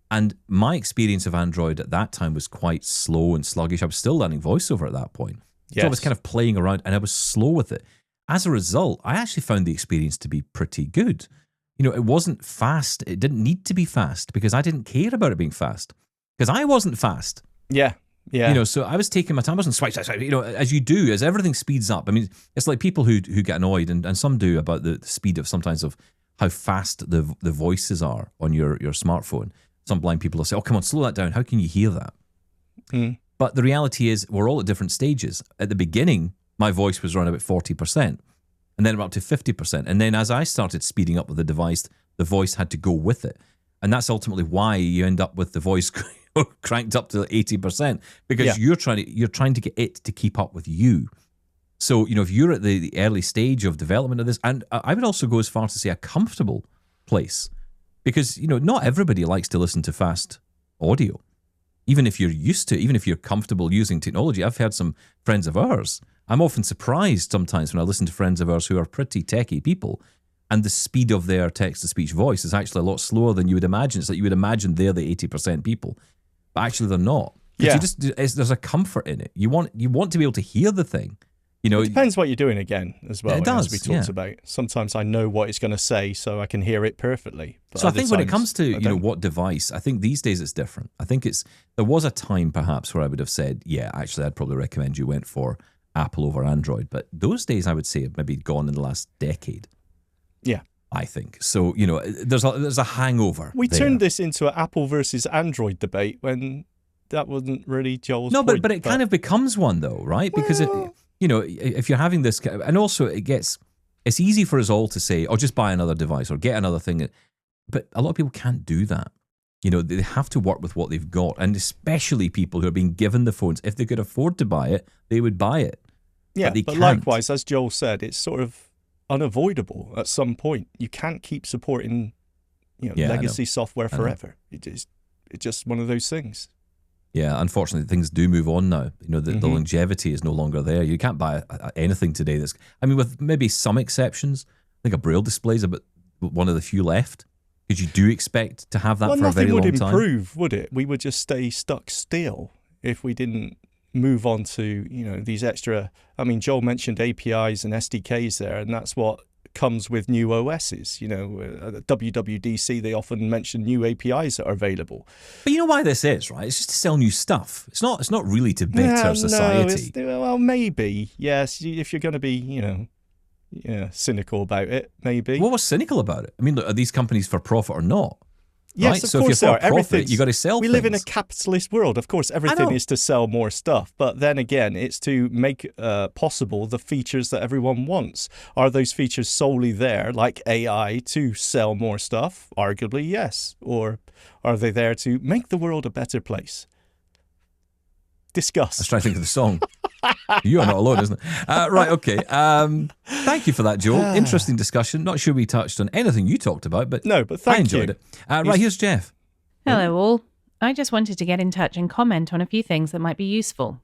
And my experience of Android at that time was quite slow and sluggish. I was still learning voiceover at that point. So I was kind of playing around and I was slow with it. As a result, I actually found the experience to be pretty good. It wasn't fast. It didn't need to be fast because I didn't care about it being fast because I wasn't fast.
Yeah. Yeah.
So I was taking my time. I wasn't swipe, as you do, as everything speeds up. I mean, it's like people who get annoyed, and some do, about the speed of sometimes of how fast the voices are on your smartphone. Some blind people will say, oh, come on, slow that down. How can you hear that? But the reality is we're all at different stages. At the beginning, my voice was around about 40%, and then up to 50%. And then as I started speeding up with the device, the voice had to go with it. And that's ultimately why you end up with the voice cranked up to 80%, because you're trying to get it to keep up with you. So, if you're at the early stage of development of this, and I would also go as far to say a comfortable place, because, not everybody likes to listen to fast audio. Even if you're used to it, even if you're comfortable using technology. I've heard some friends of ours. I'm often surprised sometimes when I listen to friends of ours who are pretty techie people, and the speed of their text-to-speech voice is actually a lot slower than you would imagine. It's like you would imagine they're the 80% people, but actually they're not.
Yeah.
There's a comfort in it. You want to be able to hear the thing.
It depends what you're doing again as well.
It does,
as we talked about. Sometimes I know what it's going to say, so I can hear it perfectly. But
so I think when it
times,
comes to what device, I think these days it's different. I think there was a time perhaps where I would have said, yeah, actually I'd probably recommend you went for Apple over Android. But those days I would say have maybe gone in the last decade.
Yeah.
I think. So, there's a hangover.
We turned this into an Apple versus Android debate when that wasn't really Joel's
No,
point.
but it kind of becomes one though, right? Because if you're having this, and also it's easy for us all to say, oh, just buy another device or get another thing. But a lot of people can't do that. They have to work with what they've got. And especially people who are being given the phones. If they could afford to buy it, they would buy it.
Yeah,
but
but likewise, as Joel said, it's sort of unavoidable at some point. You can't keep supporting legacy software forever. It's just one of those things.
Yeah, unfortunately, things do move on now. The longevity is no longer there. You can't buy anything today with maybe some exceptions. I think a Braille display is about one of the few left, because you do expect to have that for a very long time.
Nothing would improve, would it? We would just stay stuck still if we didn't move on to, these extra. I mean, Joel mentioned APIs and SDKs there, and that's what comes with new OSs. At WWDC, they often mention new APIs that are available.
But you know why this is, right? It's just to sell new stuff. It's not really to better society.
Well, maybe, yes, if you're going to be, cynical about it, maybe.
What was cynical about it? I mean, look, are these companies for profit or not?
Yes,
right?
of
So
course
if you're for profit, you got to sell
We
things.
live in a capitalist world. Of course, everything is to sell more stuff. But then again, it's to make possible the features that everyone wants. Are those features solely there, like AI, to sell more stuff? Arguably, yes. Or are they there to make the world a better place? Discuss.
I was trying to think of the song. You are not alone, isn't it? Right, okay. Thank you for that, Joel. Interesting discussion. Not sure we touched on anything you talked about, but
no, but thank
I enjoyed
you.
it. Right, here's Jeff.
Hello all. I just wanted to get in touch and comment on a few things that might be useful.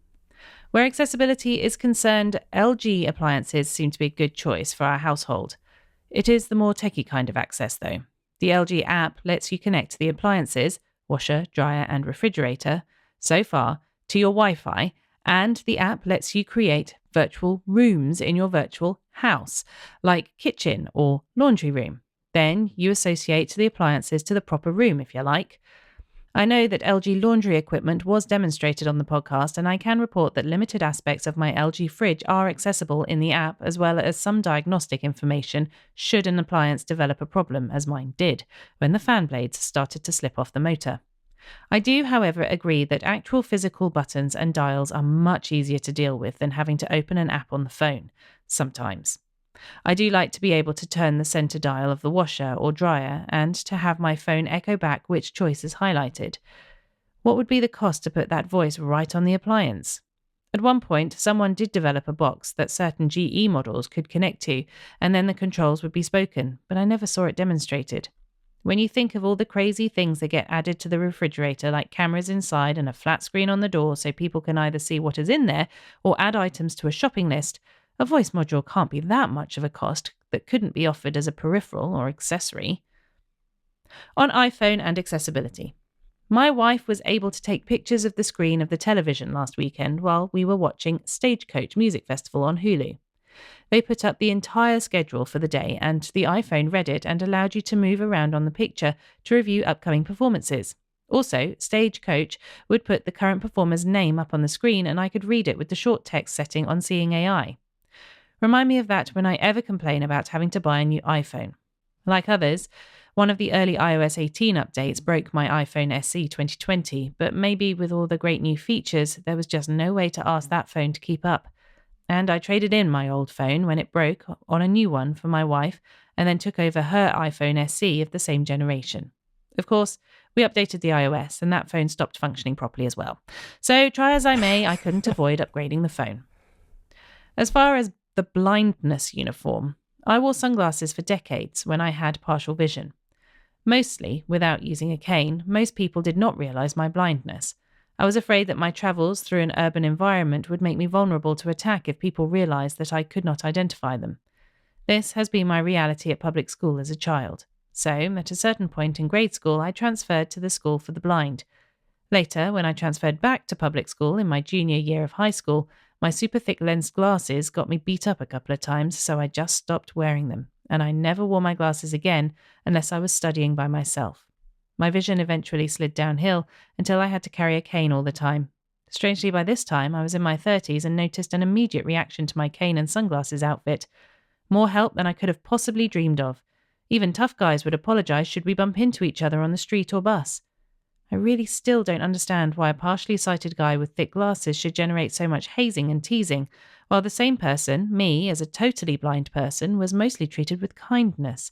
Where accessibility is concerned, LG appliances seem to be a good choice for our household. It is the more techie kind of access though. The LG app lets you connect to the appliances, washer, dryer and refrigerator, so far to your Wi-Fi, and the app lets you create virtual rooms in your virtual house, like kitchen or laundry room. Then you associate the appliances to the proper room, if you like. I know that LG laundry equipment was demonstrated on the podcast, and I can report that limited aspects of my LG fridge are accessible in the app, as well as some diagnostic information should an appliance develop a problem, as mine did, when the fan blades started to slip off the motor. I do, however, agree that actual physical buttons and dials are much easier to deal with than having to open an app on the phone, sometimes. I do like to be able to turn the center dial of the washer or dryer and to have my phone echo back which choice is highlighted. What would be the cost to put that voice right on the appliance? At one point, someone did develop a box that certain GE models could connect to, and then the controls would be spoken, but I never saw it demonstrated. When you think of all the crazy things that get added to the refrigerator, like cameras inside and a flat screen on the door so people can either see what is in there or add items to a shopping list, a voice module can't be that much of a cost that couldn't be offered as a peripheral or accessory. On iPhone and accessibility. My wife was able to take pictures of the screen of the television last weekend while we were watching Stagecoach Music Festival on Hulu. They put up the entire schedule for the day, and the iPhone read it and allowed you to move around on the picture to review upcoming performances. Also, Stagecoach would put the current performer's name up on the screen, and I could read it with the short text setting on Seeing AI. Remind me of that when I ever complain about having to buy a new iPhone. Like others, one of the early iOS 18 updates broke my iPhone SE 2020, but maybe with all the great new features, there was just no way to ask that phone to keep up. And I traded in my old phone when it broke on a new one for my wife, and then took over her iPhone SE of the same generation. Of course, we updated the iOS, and that phone stopped functioning properly as well. So, try as I may, I couldn't avoid upgrading the phone. As far as the blindness uniform, I wore sunglasses for decades when I had partial vision. Mostly without using a cane, most people did not realise my blindness. I was afraid that my travels through an urban environment would make me vulnerable to attack if people realised that I could not identify them. This has been my reality at public school as a child. So, at a certain point in grade school, I transferred to the school for the blind. Later, when I transferred back to public school in my junior year of high school, my super thick lensed glasses got me beat up a couple of times, so I just stopped wearing them, and I never wore my glasses again unless I was studying by myself. My vision eventually slid downhill until I had to carry a cane all the time. Strangely, by this time, I was in my 30s and noticed an immediate reaction to my cane and sunglasses outfit. More help than I could have possibly dreamed of. Even tough guys would apologise should we bump into each other on the street or bus. I really still don't understand why a partially sighted guy with thick glasses should generate so much hazing and teasing, while the same person, me, as a totally blind person, was mostly treated with kindness.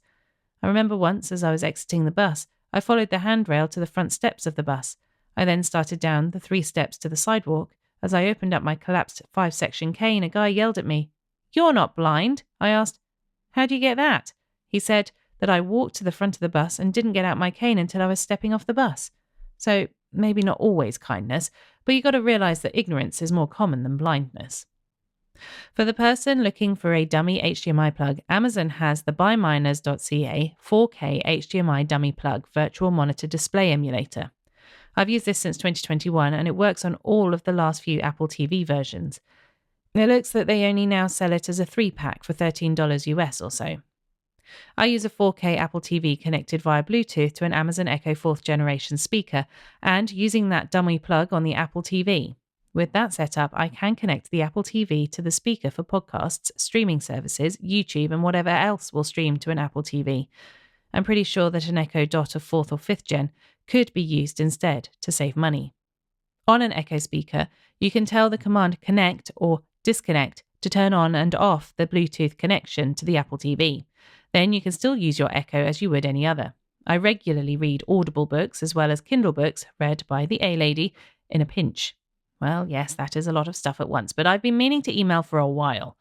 I remember once, as I was exiting the bus, I followed the handrail to the front steps of the bus. I then started down the 3 steps to the sidewalk. As I opened up my collapsed 5-section cane, a guy yelled at me. "You're not blind?" I asked. "How do you get that?" He said that I walked to the front of the bus and didn't get out my cane until I was stepping off the bus. So, maybe not always kindness, but you got to realise that ignorance is more common than blindness. For the person looking for a dummy HDMI plug, Amazon has the buyminers.ca 4K HDMI dummy plug virtual monitor display emulator. I've used this since 2021 and it works on all of the last few Apple TV versions. It looks that they only now sell it as a 3-pack for $13 US or so. I use a 4K Apple TV connected via Bluetooth to an Amazon Echo 4th generation speaker and using that dummy plug on the Apple TV. With that setup, I can connect the Apple TV to the speaker for podcasts, streaming services, YouTube, and whatever else will stream to an Apple TV. I'm pretty sure that an Echo Dot of 4th or 5th gen could be used instead to save money. On an Echo speaker, you can tell the command connect or disconnect to turn on and off the Bluetooth connection to the Apple TV. Then you can still use your Echo as you would any other. I regularly read Audible books as well as Kindle books read by the A-Lady in a pinch. Well, yes, that is a lot of stuff at once, but I've been meaning to email for a while.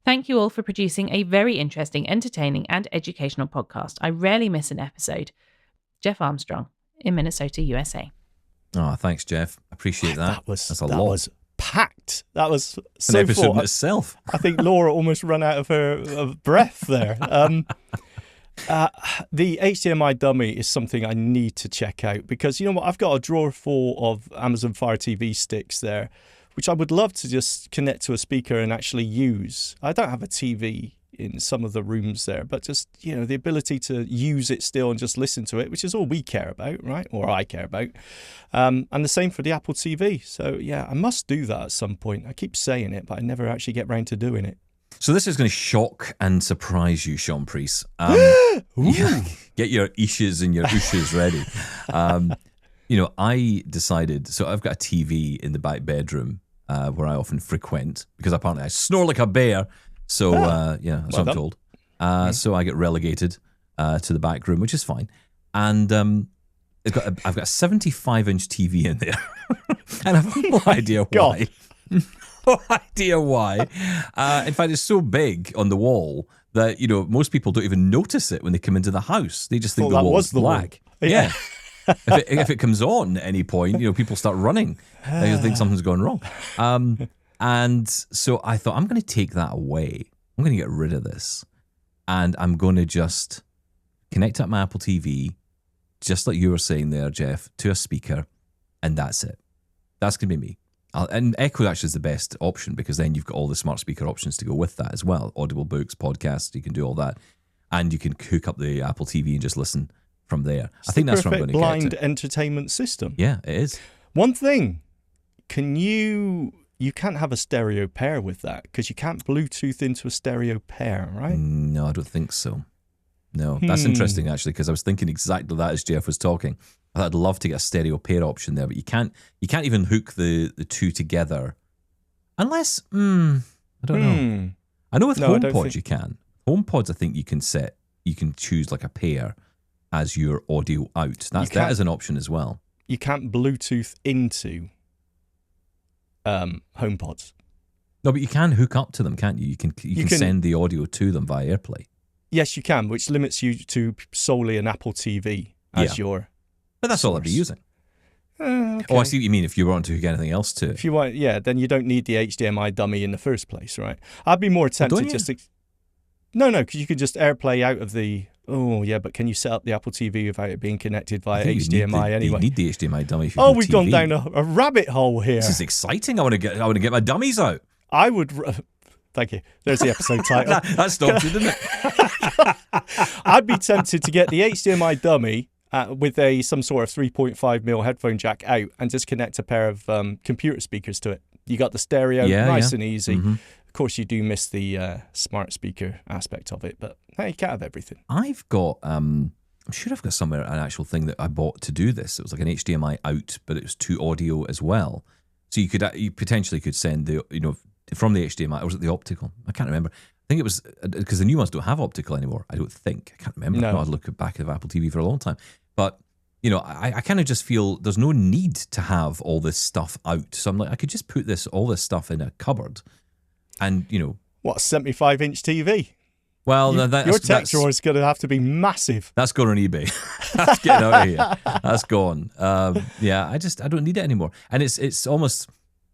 Thank you all for producing a very interesting, entertaining, and educational podcast. I rarely miss an episode. Jeff Armstrong in Minnesota, USA.
Oh, thanks, Jeff. Appreciate that. That's a lot.
Was packed. That was so
an episode
full.
in itself.
I think Laura almost ran out of her breath there. The HDMI dummy is something I need to check out because you know what? I've got a drawer full of Amazon Fire TV sticks there, which I would love to just connect to a speaker and actually use. I don't have a TV in some of the rooms there, but just, you know, the ability to use it still and just listen to it, which is all we care about, right? Or I care about. And the same for the Apple TV. So yeah, I must do that at some point. I keep saying it, but I never actually get round to doing it.
So this is going to shock and surprise you, Shaun Priest. Yeah, get your ishes and your ooshes ready. You know, I decided, so I've got a TV in the back bedroom where I often frequent because apparently I snore like a bear. So yeah, that's what I'm told. So I get relegated to the back room, which is fine. And I've got a 75-inch TV in there, and I have no idea why. No idea why. In fact, it's so big on the wall that, you know, most people don't even notice it when they come into the house. They just think the wall is black. Yeah. If it comes on at any point, you know, people start running. They think something's gone wrong. And so I thought, I'm going to take that away. I'm going to get rid of this. And I'm going to just connect up my Apple TV, just like you were saying there, Jeff, to a speaker. And that's it. That's going to be me. And Echo actually is the best option because then you've got all the smart speaker options to go with that as well. Audible books, podcasts, you can do all that. And you can hook up the Apple TV and just listen from there. I think that's what I'm going to get
blind
to.
entertainment system.
Yeah, it is.
One thing, you can't have a stereo pair with that because you can't Bluetooth into a stereo pair, right?
No, I don't think so. No, that's interesting actually because I was thinking exactly that as Jeff was talking. I'd love to get a stereo pair option there, but you can't even hook the two together unless I don't know. I know with HomePods you can. HomePods I think you can choose like a pair as your audio out. That is an option as well.
You can't Bluetooth into HomePods.
No, but you can hook up to them, can't you? You can send the audio to them via AirPlay.
Yes, you can, which limits you to solely an Apple TV as your.
But that's all I'd be using.
Okay.
Oh, I see what you mean. If you want to hook anything else to it.
If you want, yeah, then you don't need the HDMI dummy in the first place, right? I'd be more tempted just to. No, because you could just AirPlay out of the. Oh, yeah, but can you set up the Apple TV without it being connected via HDMI anyway?
You need the HDMI dummy.
Oh, we've gone down a rabbit hole here.
This is exciting. I want to get my dummies out.
I would. Thank you. There's the episode title.
that stopped you, didn't it?
I'd be tempted to get the HDMI dummy with some sort of 3.5mm headphone jack out and just connect a pair of computer speakers to it. You got the stereo, nice and easy. Mm-hmm. Of course, you do miss the smart speaker aspect of it, but hey, you can't have everything.
I've got, I'm sure I've got somewhere an actual thing that I bought to do this. It was like an HDMI out, but it was to audio as well. So you potentially could send the, you know, from the HDMI, or was it the optical? I can't remember. I think it was, because the new ones don't have optical anymore. I don't think. I can't remember.
No.
I've not looked back at Apple TV for a long time. But, you know, I kind of just feel there's no need to have all this stuff out. So I'm like, I could just put all this stuff in a cupboard and, you know.
What, a 75-inch TV?
Well,
your tech drawer is going to have to be massive.
That's going on eBay. That's getting out of here. That's gone. Yeah, I don't need it anymore. And it's almost,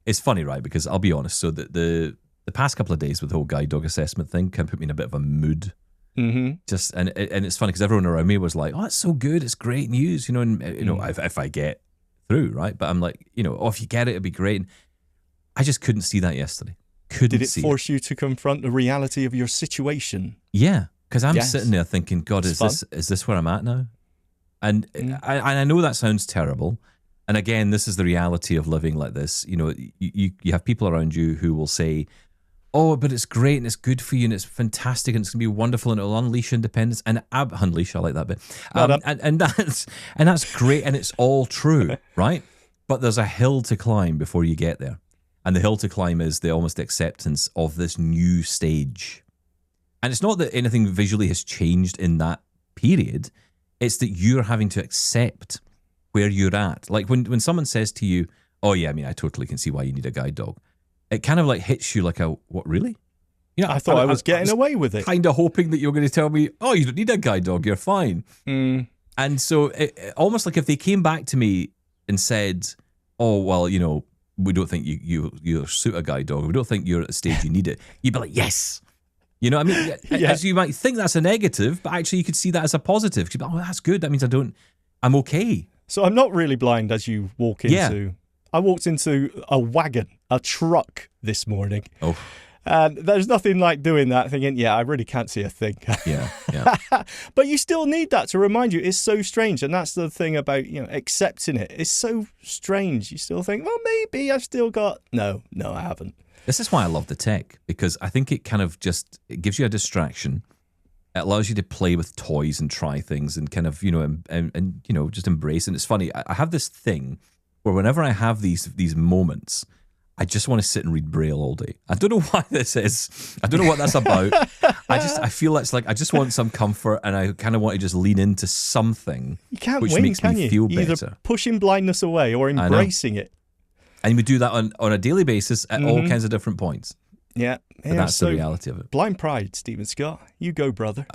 it's funny, right? Because I'll be honest. So the past couple of days with the whole guide dog assessment thing can put me in a bit of a mood. Mm-hmm. And it's funny because everyone around me was like, "Oh, it's so good. It's great news." You know, and you know, if I get through, right? But I'm like, you know, if you get it, it'd be great. And I just couldn't see that yesterday.
Did it force you to confront the reality of your situation?
Yeah, because I'm sitting there thinking, God, is this where I'm at now? And I know that sounds terrible. And again, this is the reality of living like this. You know, you have people around you who will say, "Oh, but it's great and it's good for you and it's fantastic and it's going to be wonderful and it'll unleash independence." And unleash, I like that bit. And that's great and it's all true, right? But there's a hill to climb before you get there. And the hill to climb is the almost acceptance of this new stage. And it's not that anything visually has changed in that period. It's that you're having to accept where you're at. Like when someone says to you, "Oh yeah, I mean, I totally can see why you need a guide dog." It kind of like hits you like what, really?
Yeah, I thought I was getting away with it.
Kind of hoping that you were going to tell me, "Oh, you don't need a guide dog, you're fine." And so it almost like if they came back to me and said, "Oh, well, you know, we don't think you suit a guide dog. We don't think you're at the stage you need it." You'd be like, "Yes, You know what I mean? As you might think that's a negative, but actually you could see that as a positive. You'd be, oh, that's good. That means I'm okay.
So I'm not really blind as you walk into...
Yeah.
I walked into a truck this morning.
Oh.
And there's nothing like doing that, thinking, yeah, I really can't see a thing.
Yeah.
But you still need that to remind you. It's so strange. And that's the thing about, accepting it. It's so strange. You still think, well, maybe I've still got... No, I haven't.
This is why I love the tech, because I think it kind of it gives you a distraction. It allows you to play with toys and try things and kind of, and just embrace it. And it's funny, I have this thing where whenever I have these moments, I just want to sit and read Braille all day. I don't know why this is. I don't know what that's about. I feel it's like I just want some comfort, and I kind of want to just lean into something
You can't
which
win,
makes
can
me
you?
feel
Either
better.
pushing blindness away or embracing it.
And we do that on a daily basis at all kinds of different points.
Yeah.
But that's the reality of it.
Blind pride, Stephen Scott. You go, brother.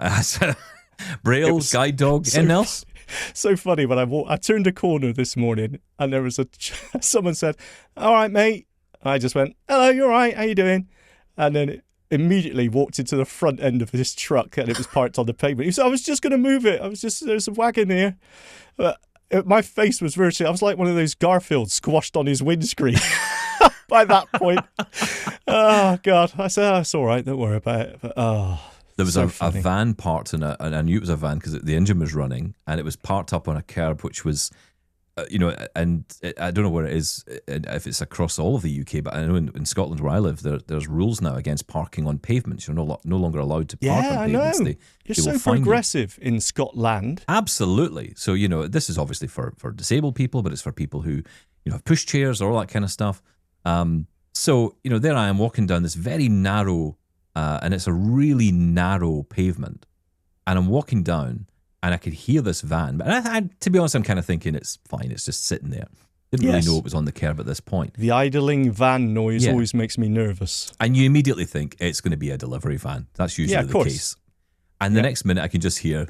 Braille, guide dog, anything else?
So funny when I turned a corner this morning and there was someone said, "All right, mate." I just went, "Hello, you all right? How you doing?" And then it immediately walked into the front end of this truck and it was parked on the pavement. He said, "I was just going to move it. There's a wagon here." But my face was virtually, I was like one of those Garfields squashed on his windscreen by that point. Oh, God. I said, "Oh, it's all right. Don't worry about it." But,
there was a van parked and I knew it was a van because the engine was running, and it was parked up on a curb, which was, and I don't know where it is, if it's across all of the UK, but I know in Scotland where I live, there's rules now against parking on pavements. You're no longer allowed to park on pavements.
I know. You're so progressive in Scotland.
Absolutely. So, this is obviously for disabled people, but it's for people who, have pushchairs or all that kind of stuff. So, there I am walking down this very narrow, and it's a really narrow pavement, and I'm walking down and I could hear this van. But I, to be honest, I'm kind of thinking it's fine. It's just sitting there. Didn't really know it was on the curb at this point.
The idling van noise always makes me nervous.
And you immediately think it's going to be a delivery van. That's usually the case. And the next minute I can just hear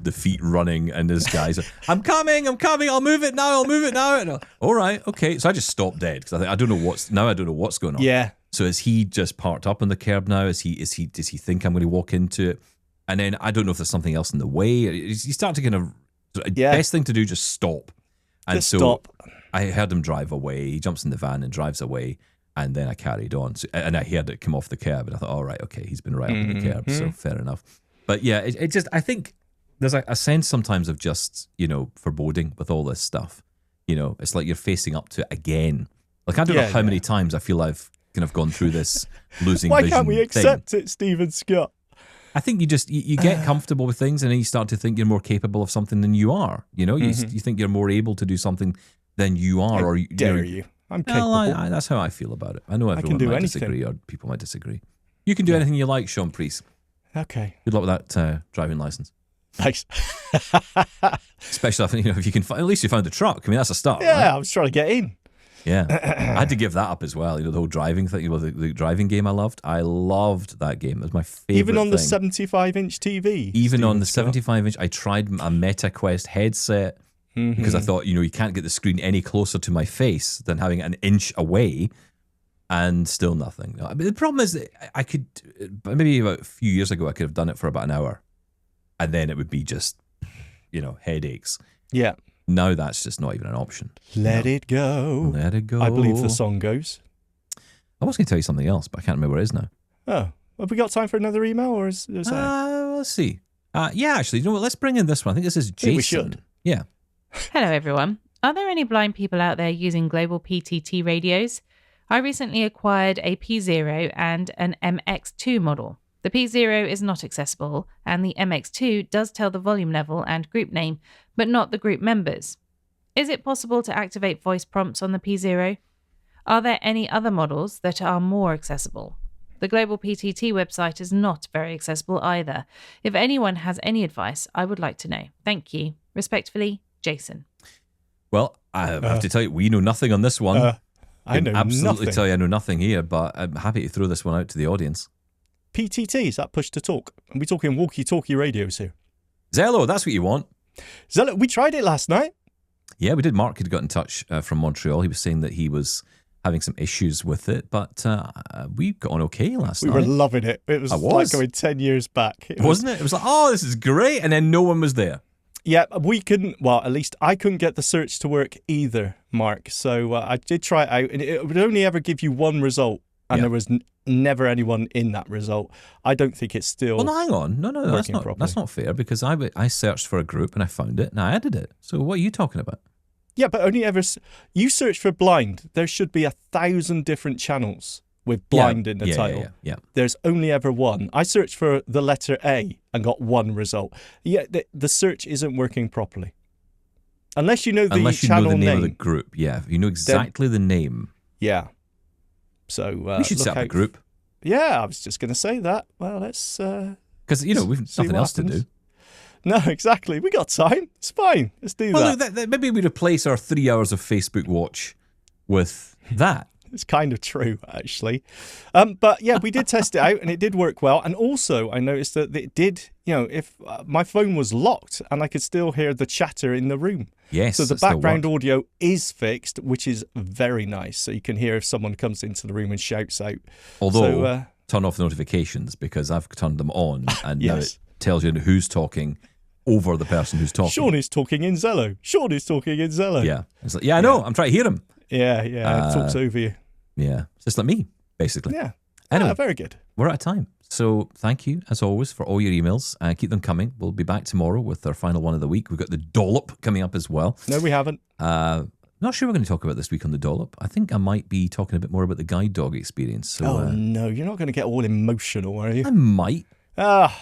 the feet running and this guy's like, I'm coming, I'll move it now. And all right, okay. So I just stopped dead because I don't know what's going on.
Yeah.
So is he just parked up on the curb now? Does he think I'm going to walk into it? And then I don't know if there's something else in the way. You start to kind of, best thing to do, just stop. And
just stop.
I heard him drive away. He jumps in the van and drives away. And then I carried on. So, and I heard it come off the curb. And I thought, all right, okay, he's been right up on the curb. So fair enough. But yeah, it just, I think there's a sense sometimes of just, foreboding with all this stuff. It's like you're facing up to it again. Like, I don't know how many times I feel I've kind of gone through this losing
Why
vision
can't we accept
thing.
it, Stephen Scott?
I think you get comfortable with things, and then you start to think you're more capable of something than you are. You think you're more able to do something than you are.
How dare you? I'm capable.
Well, that's how I feel about it. I know everyone might disagree, or people might disagree. You can do anything you like, Shaun Priest.
Okay.
Good luck with that driving license.
Thanks.
Especially if you can. At least you found a truck. I mean, that's a start.
Yeah,
right?
I was trying to get in.
Yeah, I had to give that up as well. The whole driving thing, the driving game I loved. I loved that game. It was my favorite.
Even on the 75-inch TV.
Even on the 75-inch, I tried a MetaQuest headset because I thought, you can't get the screen any closer to my face than having it an inch away, and still nothing. I mean, the problem is that I could, maybe about a few years ago, I could have done it for about an hour, and then it would be just, headaches.
Yeah.
Now that's just not even an option.
Let it go.
Let it go.
I believe the song goes.
I was going to tell you something else, but I can't remember what it is now.
Oh, have we got time for another email, or is that?
Let's see. Yeah, actually, you know what? Let's bring in this one. I think this is Jason.
We should.
Yeah.
Hello, everyone. Are there any blind people out there using global PTT radios? I recently acquired a P0 and an MX2 model. The P0 is not accessible, and the MX2 does tell the volume level and group name, but not the group members. Is it possible to activate voice prompts on the P0? Are there any other models that are more accessible? The Global PTT website is not very accessible either. If anyone has any advice, I would like to know. Thank you. Respectfully, Jason.
Well, I have to tell you, we know nothing on this one.
I know
absolutely
nothing.
Tell you I know nothing here, but I'm happy to throw this one out to the audience.
PTT, is that push to talk? Are we talking walkie-talkie radios here?
Zello, that's what you want.
Zello, we tried it last night.
Yeah, we did. Mark had got in touch from Montreal. He was saying that he was having some issues with it, but we got on okay last
We
night.
were loving it. It was like going 10 years back.
Wasn't it? It was like, oh, this is great. And then no one was there.
Yeah, we couldn't, well, at least I couldn't get the search to work either, Mark. So I did try it out, and it would only ever give you one result, and there was never anyone in that result. I don't think it's still.
Well, no, hang on. No, that's not fair, because I searched for a group and I found it and I added it. So what are you talking about?
Yeah, but only ever. You search for blind, there should be 1,000 different channels with blind in the title.
Yeah.
There's only ever one. I searched for the letter A and got one result. Yeah, the search isn't working properly. Unless you know the channel
name
name
of the group. Yeah, you know exactly the name.
Yeah. So
we should set up a group.
Yeah, I was just going to say that. Well, let's.
Because we've nothing else to do.
No, exactly. We got time. It's fine. Let's do that.
Well, look, maybe we replace our 3 hours of Facebook watch with that.
It's kind of true, actually. But yeah, we did test it out and it did work well. And also, I noticed that it did, if my phone was locked and I could still hear the chatter in the room.
Yes.
So the background audio is fixed, which is very nice. So you can hear if someone comes into the room and shouts out.
Although, turn off notifications, because I've turned them on and now it tells you who's talking over the person who's talking.
Sean is talking in Zello. Sean is talking in Zello.
Yeah. It's like, I know. I'm trying to hear him.
Yeah. It talks over you.
Yeah. It's just like me, basically.
Yeah.
Anyway,
very good.
We're out of time. So thank you, as always, for all your emails. Keep them coming. We'll be back tomorrow with our final one of the week. We've got the dollop coming up as well.
No, we haven't.
Not sure we're going to talk about this week on the dollop. I think I might be talking a bit more about the guide dog experience. So,
no, you're not going to get all emotional, are you?
I might.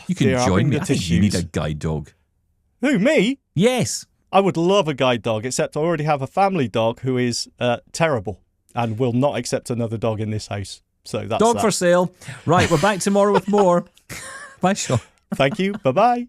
You can join me. I think you need a guide dog.
Who, me?
Yes.
I would love a guide dog, except I already have a family dog who is terrible and will not accept another dog in this house. So that's
dog for sale. Right, we're back tomorrow with more. Bye, Shaun.
Thank you. Bye-bye.